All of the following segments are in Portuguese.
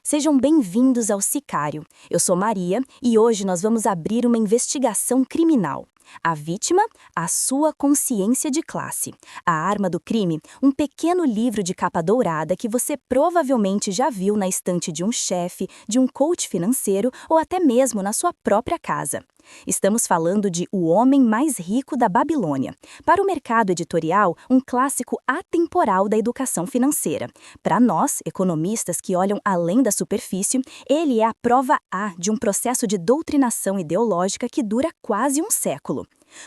Sejam bem-vindos ao Sicário. Eu sou Maria e hoje nós vamos abrir uma investigação criminal. A vítima, a sua consciência de classe. A arma do crime, um pequeno livro de capa dourada que você provavelmente já viu na estante de um chefe, de um coach financeiro ou até mesmo na sua própria casa. Estamos falando de O Homem Mais Rico da Babilônia. Para o mercado editorial, um clássico atemporal da educação financeira. Para nós, economistas que olham além da superfície, ele é a prova A de um processo de doutrinação ideológica que dura quase um século.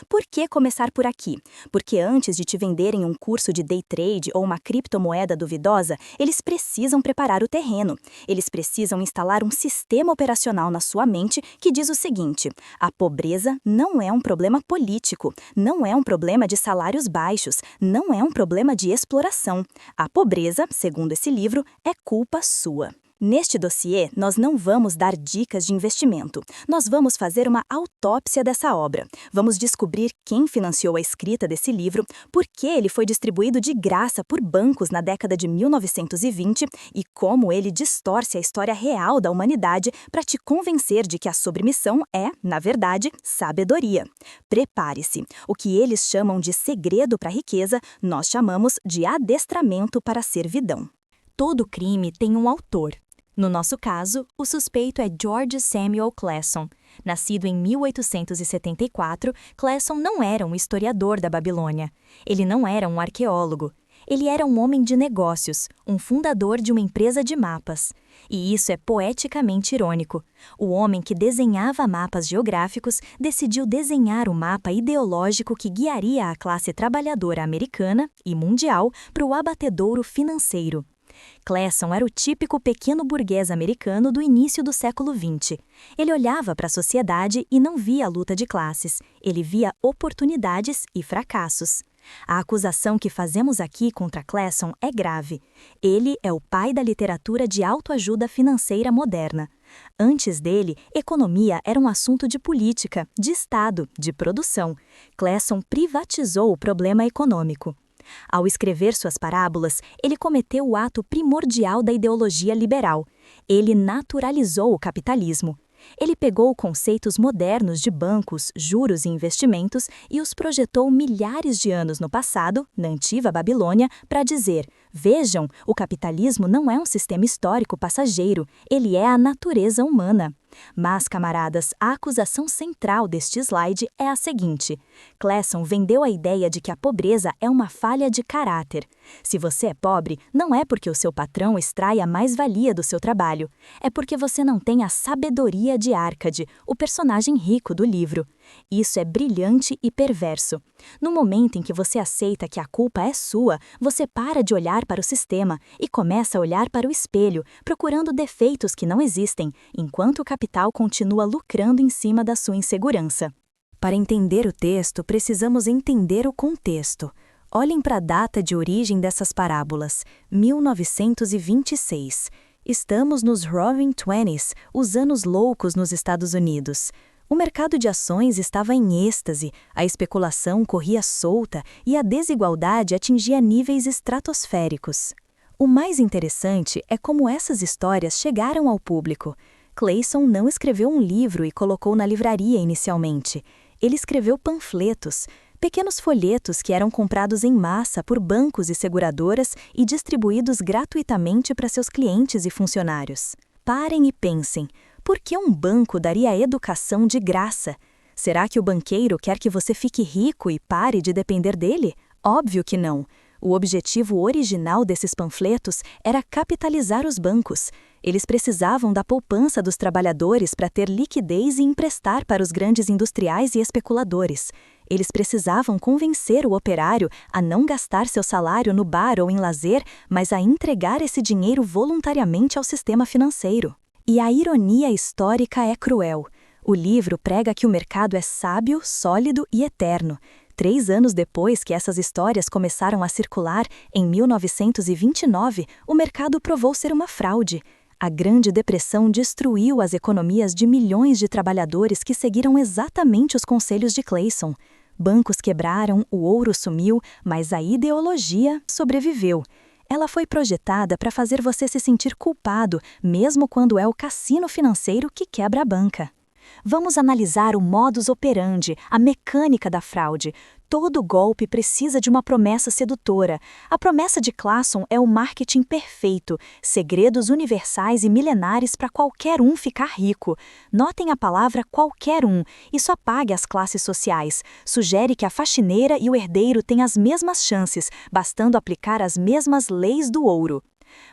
Por que começar por aqui? Porque antes de te venderem um curso de day trade ou uma criptomoeda duvidosa, eles precisam preparar o terreno. Eles precisam instalar um sistema operacional na sua mente que diz o seguinte: a pobreza não é um problema político, não é um problema de salários baixos, não é um problema de exploração. A pobreza, segundo esse livro, é culpa sua. Neste dossiê, nós não vamos dar dicas de investimento. Nós vamos fazer uma autópsia dessa obra. Vamos descobrir quem financiou a escrita desse livro, por que ele foi distribuído de graça por bancos na década de 1920 e como ele distorce a história real da humanidade para te convencer de que a submissão é, na verdade, sabedoria. Prepare-se. O que eles chamam de segredo para a riqueza, nós chamamos de adestramento para a servidão. Todo crime tem um autor. No nosso caso, o suspeito é George Samuel Clason. Nascido em 1874, Clason não era um historiador da Babilônia. Ele não era um arqueólogo. Ele era um homem de negócios, um fundador de uma empresa de mapas. E isso é poeticamente irônico. O homem que desenhava mapas geográficos decidiu desenhar o mapa ideológico que guiaria a classe trabalhadora americana e mundial para o abatedouro financeiro. Clason era o típico pequeno burguês americano do início do século XX. Ele olhava para a sociedade e não via a luta de classes. Ele via oportunidades e fracassos. A acusação que fazemos aqui contra Clason é grave. Ele é o pai da literatura de autoajuda financeira moderna. Antes dele, economia era um assunto de política, de Estado, de produção. Clason privatizou o problema econômico. Ao escrever suas parábolas, ele cometeu o ato primordial da ideologia liberal. Ele naturalizou o capitalismo. Ele pegou conceitos modernos de bancos, juros e investimentos e os projetou milhares de anos no passado, na antiga Babilônia, para dizer: vejam, o capitalismo não é um sistema histórico passageiro, ele é a natureza humana. Mas, camaradas, a acusação central deste slide é a seguinte: Clason vendeu a ideia de que a pobreza é uma falha de caráter. Se você é pobre, não é porque o seu patrão extrai a mais-valia do seu trabalho, é porque você não tem a sabedoria de Árcade, o personagem rico do livro. Isso é brilhante e perverso. No momento em que você aceita que a culpa é sua, você para de olhar para o sistema e começa a olhar para o espelho, procurando defeitos que não existem, enquanto o capital continua lucrando em cima da sua insegurança. Para entender o texto, precisamos entender o contexto. Olhem para a data de origem dessas parábolas, 1926. Estamos nos Roaring Twenties, os anos loucos nos Estados Unidos. O mercado de ações estava em êxtase, a especulação corria solta e a desigualdade atingia níveis estratosféricos. O mais interessante é como essas histórias chegaram ao público. Clason não escreveu um livro e colocou na livraria inicialmente. Ele escreveu panfletos, pequenos folhetos que eram comprados em massa por bancos e seguradoras e distribuídos gratuitamente para seus clientes e funcionários. Parem e pensem. Por que um banco daria educação de graça? Será que o banqueiro quer que você fique rico e pare de depender dele? Óbvio que não. O objetivo original desses panfletos era capitalizar os bancos. Eles precisavam da poupança dos trabalhadores para ter liquidez e emprestar para os grandes industriais e especuladores. Eles precisavam convencer o operário a não gastar seu salário no bar ou em lazer, mas a entregar esse dinheiro voluntariamente ao sistema financeiro. E a ironia histórica é cruel. O livro prega que o mercado é sábio, sólido e eterno. 3 anos depois que essas histórias começaram a circular, em 1929, o mercado provou ser uma fraude. A Grande Depressão destruiu as economias de milhões de trabalhadores que seguiram exatamente os conselhos de Clason. Bancos quebraram, o ouro sumiu, mas a ideologia sobreviveu. Ela foi projetada para fazer você se sentir culpado, mesmo quando é o cassino financeiro que quebra a banca. Vamos analisar o modus operandi, a mecânica da fraude. Todo golpe precisa de uma promessa sedutora. A promessa de Clason é o marketing perfeito, segredos universais e milenares para qualquer um ficar rico. Notem a palavra qualquer um, isso apague as classes sociais. Sugere que a faxineira e o herdeiro têm as mesmas chances, bastando aplicar as mesmas leis do ouro.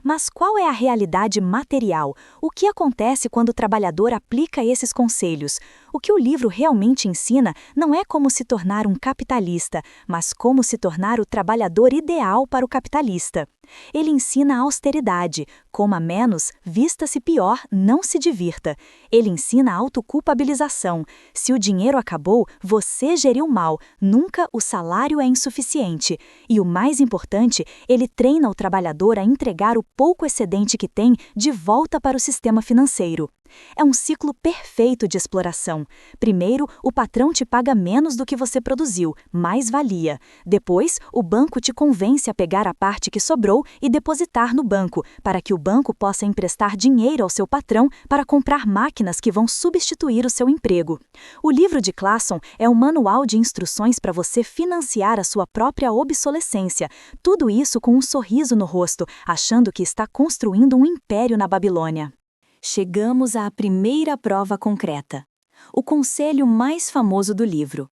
Mas qual é a realidade material? O que acontece quando o trabalhador aplica esses conselhos? O que o livro realmente ensina não é como se tornar um capitalista, mas como se tornar o trabalhador ideal para o capitalista. Ele ensina a austeridade, coma menos, vista-se pior, não se divirta. Ele ensina a autoculpabilização. Se o dinheiro acabou, você geriu mal, nunca o salário é insuficiente. E o mais importante, ele treina o trabalhador a entregar o pouco excedente que tem de volta para o sistema financeiro. É um ciclo perfeito de exploração. Primeiro, o patrão te paga menos do que você produziu, mais-valia. Depois, o banco te convence a pegar a parte que sobrou e depositar no banco, para que o banco possa emprestar dinheiro ao seu patrão para comprar máquinas que vão substituir o seu emprego. O livro de Clason é um manual de instruções para você financiar a sua própria obsolescência. Tudo isso com um sorriso no rosto, achando que está construindo um império na Babilônia. Chegamos à primeira prova concreta. O conselho mais famoso do livro: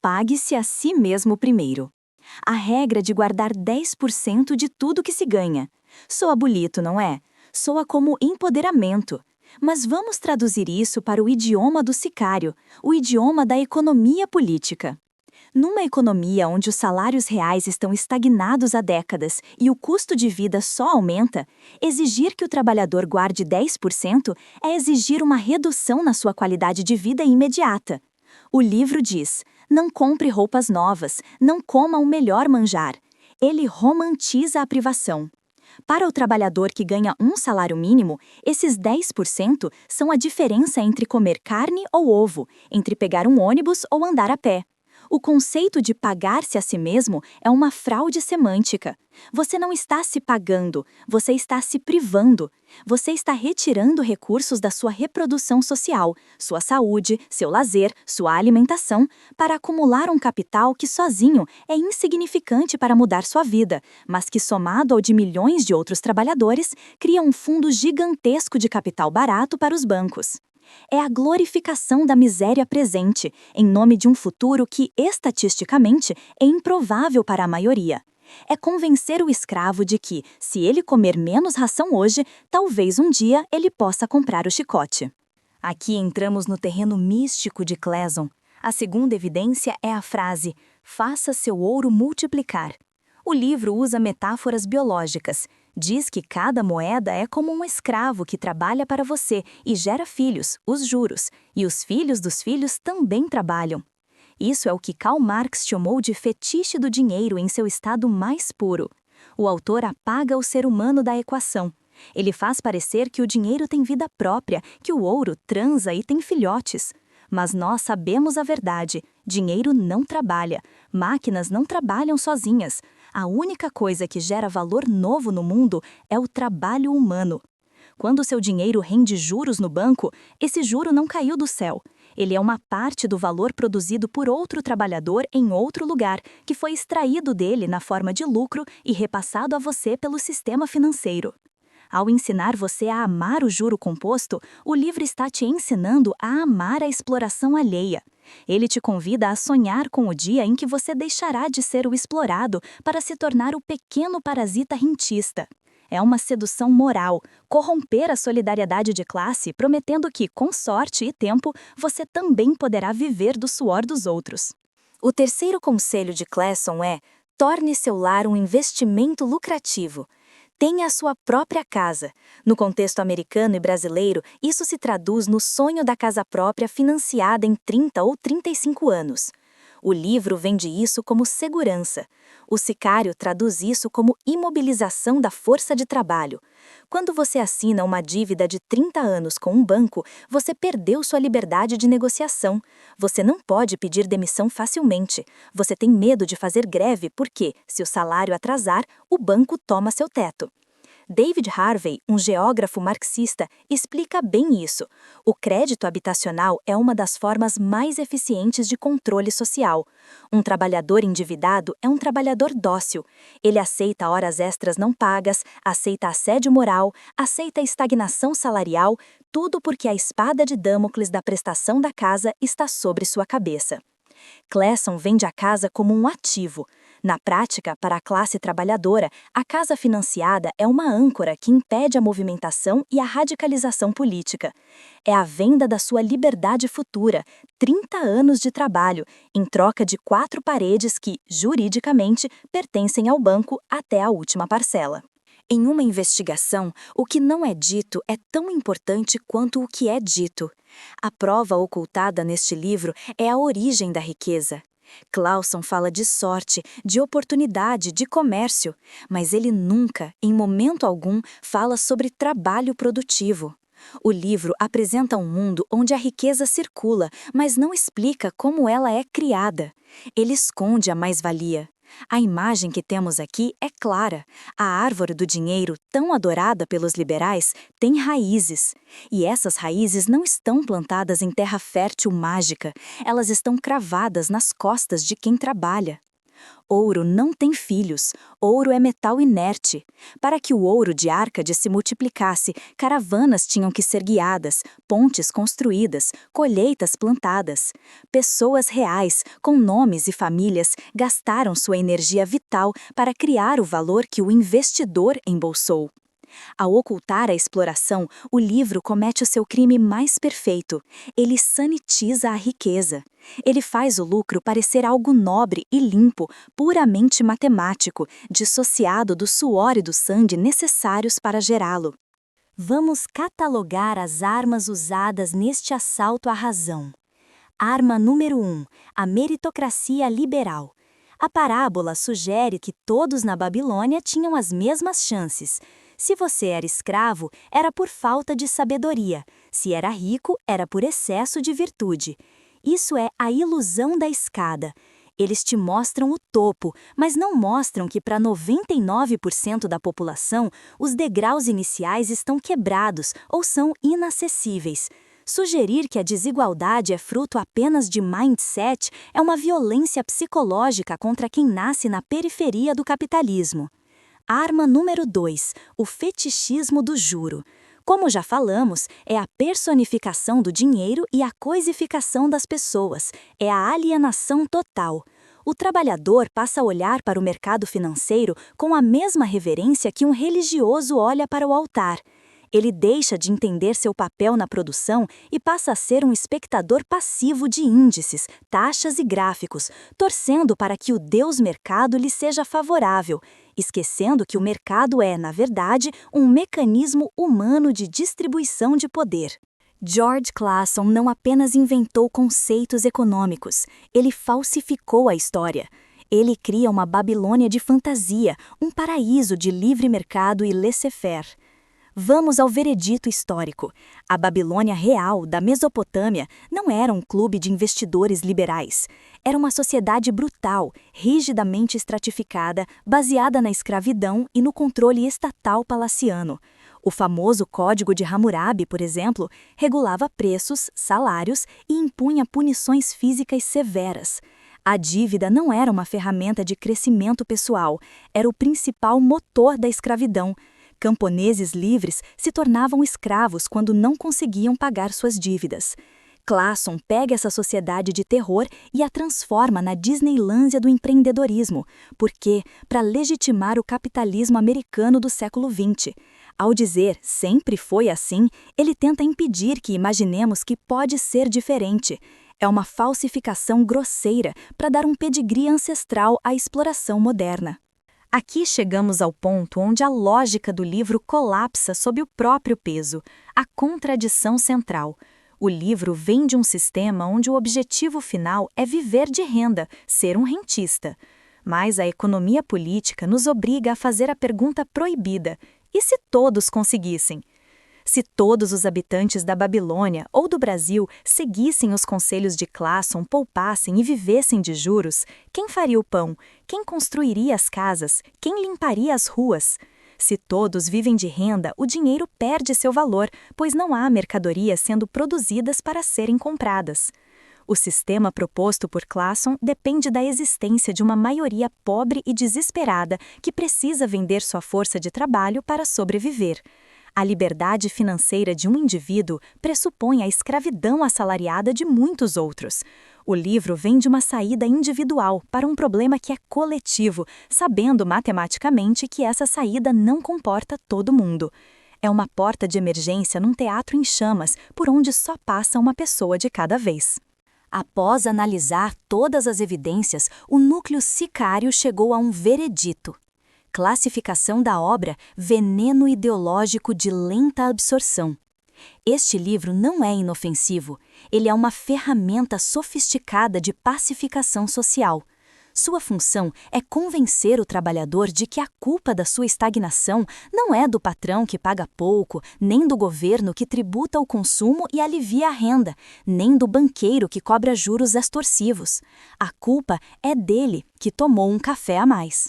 pague-se a si mesmo primeiro. A regra de guardar 10% de tudo que se ganha. Soa bonito, não é? Soa como empoderamento. Mas vamos traduzir isso para o idioma do sicário, o idioma da economia política. Numa economia onde os salários reais estão estagnados há décadas e o custo de vida só aumenta, exigir que o trabalhador guarde 10% é exigir uma redução na sua qualidade de vida imediata. O livro diz: não compre roupas novas, não coma o melhor manjar. Ele romantiza a privação. Para o trabalhador que ganha um salário mínimo, esses 10% são a diferença entre comer carne ou ovo, entre pegar um ônibus ou andar a pé. O conceito de pagar-se a si mesmo é uma fraude semântica. Você não está se pagando, você está se privando. Você está retirando recursos da sua reprodução social, sua saúde, seu lazer, sua alimentação, para acumular um capital que sozinho é insignificante para mudar sua vida, mas que somado ao de milhões de outros trabalhadores, cria um fundo gigantesco de capital barato para os bancos. É a glorificação da miséria presente, em nome de um futuro que, estatisticamente, é improvável para a maioria. É convencer o escravo de que, se ele comer menos ração hoje, talvez um dia ele possa comprar o chicote. Aqui entramos no terreno místico de Clason. A segunda evidência é a frase: faça seu ouro multiplicar. O livro usa metáforas biológicas. Diz que cada moeda é como um escravo que trabalha para você e gera filhos, os juros, e os filhos dos filhos também trabalham. Isso é o que Karl Marx chamou de fetiche do dinheiro em seu estado mais puro. O autor apaga o ser humano da equação. Ele faz parecer que o dinheiro tem vida própria, que o ouro transa e tem filhotes. Mas nós sabemos a verdade: dinheiro não trabalha, máquinas não trabalham sozinhas. A única coisa que gera valor novo no mundo é o trabalho humano. Quando seu dinheiro rende juros no banco, esse juro não caiu do céu. Ele é uma parte do valor produzido por outro trabalhador em outro lugar, que foi extraído dele na forma de lucro e repassado a você pelo sistema financeiro. Ao ensinar você a amar o juro composto, o livro está te ensinando a amar a exploração alheia. Ele te convida a sonhar com o dia em que você deixará de ser o explorado para se tornar o pequeno parasita rentista. É uma sedução moral, corromper a solidariedade de classe, prometendo que, com sorte e tempo, você também poderá viver do suor dos outros. O terceiro conselho de Clason é: torne seu lar um investimento lucrativo. Tenha a sua própria casa. No contexto americano e brasileiro, isso se traduz no sonho da casa própria financiada em 30 ou 35 anos. O livro vende isso como segurança. O sicário traduz isso como imobilização da força de trabalho. Quando você assina uma dívida de 30 anos com um banco, você perdeu sua liberdade de negociação. Você não pode pedir demissão facilmente. Você tem medo de fazer greve porque, se o salário atrasar, o banco toma seu teto. David Harvey, um geógrafo marxista, explica bem isso. O crédito habitacional é uma das formas mais eficientes de controle social. Um trabalhador endividado é um trabalhador dócil. Ele aceita horas extras não pagas, aceita assédio moral, aceita estagnação salarial, tudo porque a espada de Damocles da prestação da casa está sobre sua cabeça. Clason vende a casa como um ativo. Na prática, para a classe trabalhadora, a casa financiada é uma âncora que impede a movimentação e a radicalização política. É a venda da sua liberdade futura, 30 anos de trabalho, em troca de 4 paredes que, juridicamente, pertencem ao banco até a última parcela. Em uma investigação, o que não é dito é tão importante quanto o que é dito. A prova ocultada neste livro é a origem da riqueza. Clason fala de sorte, de oportunidade, de comércio, mas ele nunca, em momento algum, fala sobre trabalho produtivo. O livro apresenta um mundo onde a riqueza circula, mas não explica como ela é criada. Ele esconde a mais-valia. A imagem que temos aqui é clara. A árvore do dinheiro, tão adorada pelos liberais, tem raízes. E essas raízes não estão plantadas em terra fértil mágica, elas estão cravadas nas costas de quem trabalha. Ouro não tem filhos, ouro é metal inerte. Para que o ouro de Árcade se multiplicasse, caravanas tinham que ser guiadas, pontes construídas, colheitas plantadas. Pessoas reais, com nomes e famílias, gastaram sua energia vital para criar o valor que o investidor embolsou. Ao ocultar a exploração, o livro comete o seu crime mais perfeito. Ele sanitiza a riqueza. Ele faz o lucro parecer algo nobre e limpo, puramente matemático, dissociado do suor e do sangue necessários para gerá-lo. Vamos catalogar as armas usadas neste assalto à razão. Arma número 1. A meritocracia liberal. A parábola sugere que todos na Babilônia tinham as mesmas chances. Se você era escravo, era por falta de sabedoria. Se era rico, era por excesso de virtude. Isso é a ilusão da escada. Eles te mostram o topo, mas não mostram que para 99% da população, os degraus iniciais estão quebrados ou são inacessíveis. Sugerir que a desigualdade é fruto apenas de mindset é uma violência psicológica contra quem nasce na periferia do capitalismo. Arma número 2, o fetichismo do juro. Como já falamos, é a personificação do dinheiro e a coisificação das pessoas, é a alienação total. O trabalhador passa a olhar para o mercado financeiro com a mesma reverência que um religioso olha para o altar. Ele deixa de entender seu papel na produção e passa a ser um espectador passivo de índices, taxas e gráficos, torcendo para que o Deus mercado lhe seja favorável, esquecendo que o mercado é, na verdade, um mecanismo humano de distribuição de poder. George Clason não apenas inventou conceitos econômicos, ele falsificou a história. Ele cria uma Babilônia de fantasia, um paraíso de livre mercado e laissez-faire. Vamos ao veredito histórico. A Babilônia real, da Mesopotâmia, não era um clube de investidores liberais. Era uma sociedade brutal, rigidamente estratificada, baseada na escravidão e no controle estatal palaciano. O famoso Código de Hammurabi, por exemplo, regulava preços, salários e impunha punições físicas severas. A dívida não era uma ferramenta de crescimento pessoal, era o principal motor da escravidão. Camponeses livres se tornavam escravos quando não conseguiam pagar suas dívidas. Clason pega essa sociedade de terror e a transforma na Disneylândia do empreendedorismo, porque para legitimar o capitalismo americano do século XX. Ao dizer "sempre foi assim", ele tenta impedir que imaginemos que pode ser diferente. É uma falsificação grosseira para dar um pedigree ancestral à exploração moderna. Aqui chegamos ao ponto onde a lógica do livro colapsa sob o próprio peso, a contradição central. O livro vem de um sistema onde o objetivo final é viver de renda, ser um rentista. Mas a economia política nos obriga a fazer a pergunta proibida: e se todos conseguissem? Se todos os habitantes da Babilônia ou do Brasil seguissem os conselhos de Classon, poupassem e vivessem de juros, quem faria o pão? Quem construiria as casas? Quem limparia as ruas? Se todos vivem de renda, o dinheiro perde seu valor, pois não há mercadorias sendo produzidas para serem compradas. O sistema proposto por Classon depende da existência de uma maioria pobre e desesperada que precisa vender sua força de trabalho para sobreviver. A liberdade financeira de um indivíduo pressupõe a escravidão assalariada de muitos outros. O livro vem de uma saída individual para um problema que é coletivo, sabendo matematicamente que essa saída não comporta todo mundo. É uma porta de emergência num teatro em chamas, por onde só passa uma pessoa de cada vez. Após analisar todas as evidências, o núcleo sicário chegou a um veredito. Classificação da obra Veneno Ideológico de Lenta Absorção. Este livro não é inofensivo, ele é uma ferramenta sofisticada de pacificação social. Sua função é convencer o trabalhador de que a culpa da sua estagnação não é do patrão que paga pouco, nem do governo que tributa o consumo e alivia a renda, nem do banqueiro que cobra juros extorsivos. A culpa é dele, que tomou um café a mais.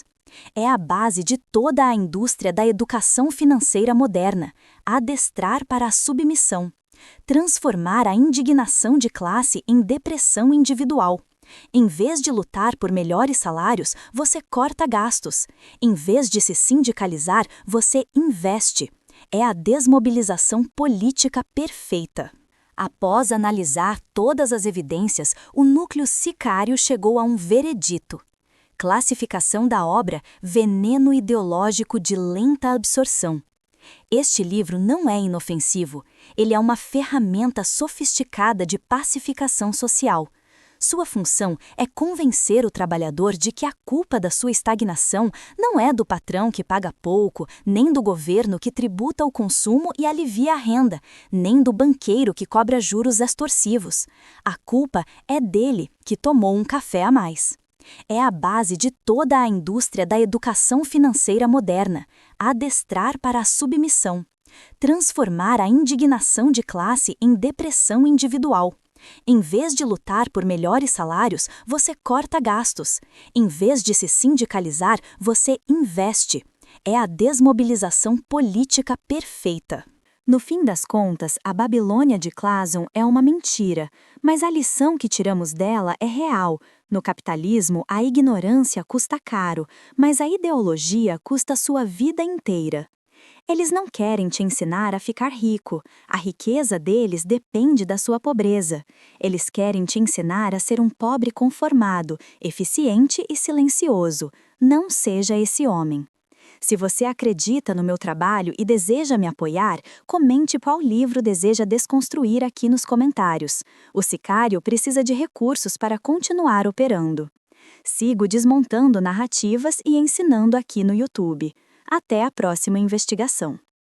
É a base de toda a indústria da educação financeira moderna, adestrar para a submissão, transformar a indignação de classe em depressão individual. Em vez de lutar por melhores salários, você corta gastos. Em vez de se sindicalizar, você investe. É a desmobilização política perfeita. Após analisar todas as evidências, o núcleo sicário chegou a um veredito. Classificação da obra Veneno Ideológico de Lenta Absorção. Este livro não é inofensivo, ele é uma ferramenta sofisticada de pacificação social. Sua função é convencer o trabalhador de que a culpa da sua estagnação não é do patrão que paga pouco, nem do governo que tributa o consumo e alivia a renda, nem do banqueiro que cobra juros extorsivos. A culpa é dele, que tomou um café a mais. É a base de toda a indústria da educação financeira moderna, adestrar para a submissão, transformar a indignação de classe em depressão individual. Em vez de lutar por melhores salários, você corta gastos. Em vez de se sindicalizar, você investe. É a desmobilização política perfeita. No fim das contas, a Babilônia de Classon é uma mentira, mas a lição que tiramos dela é real. No capitalismo, a ignorância custa caro, mas a ideologia custa sua vida inteira. Eles não querem te ensinar a ficar rico. A riqueza deles depende da sua pobreza. Eles querem te ensinar a ser um pobre conformado, eficiente e silencioso. Não seja esse homem. Se você acredita no meu trabalho e deseja me apoiar, comente qual livro deseja desconstruir aqui nos comentários. O Sicário precisa de recursos para continuar operando. Sigo desmontando narrativas e ensinando aqui no YouTube. Até a próxima investigação.